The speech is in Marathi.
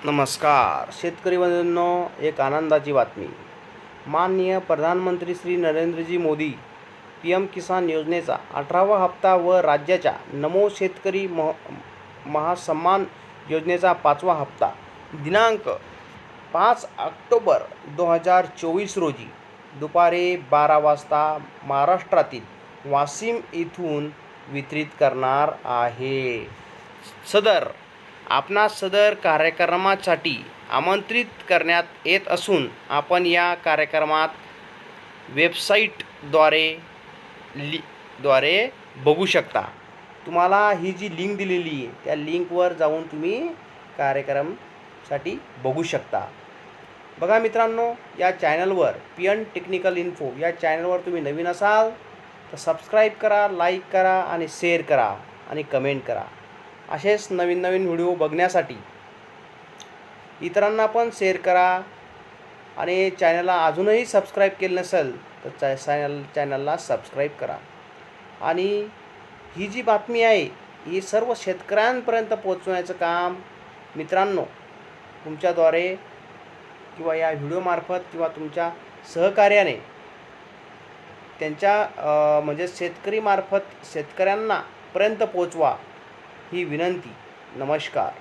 नमस्कार शेतकरी बंधूंनो, एक आनंदाची बातमी. माननीय प्रधानमंत्री श्री नरेंद्रजी मोदी PM किसान योजनेचा 18वा हप्ता व राज्याच्या नमो शेतकरी महासन्मान योजनेचा 5वा हप्ता दिनांक 5 ऑक्टोबर 2024 रोजी दुपारी 12 वाजता महाराष्ट्रातील वाशिम येथून वितरित करणार आहे. आपणास सदर कार्यक्रमासाठी आमंत्रित करण्यात येत असून आपण या कार्यक्रमात वेबसाईटद्वारे बघू शकता. तुम्हाला ही जी लिंक दिलेली आहे त्या लिंकवर जाऊन तुम्ही कार्यक्रमसाठी बघू शकता. बघा मित्रांनो, या चॅनलवर PN टेक्निकल इन्फो या चॅनलवर तुम्ही नवीन असाल तर सबस्क्राईब करा, लाईक करा आणि शेअर करा आणि कमेंट करा. असेच नवीन व्हिडिओ बघण्यासाठी इतरांना पण शेअर करा आणि चॅनलला अजूनही सबस्क्राईब केलं नसेल तर चॅनलला सबस्क्राईब करा. आणि ही जी बातमी आहे ही सर्व शेतकऱ्यांपर्यंत पोहोचवण्याचं काम मित्रांनो तुमच्याद्वारे किंवा या व्हिडिओमार्फत किंवा तुमच्या सहकार्याने त्यांच्या म्हणजे शेतकऱ्यांना पर्यंत पोहोचवा ही विनंती. नमस्कार.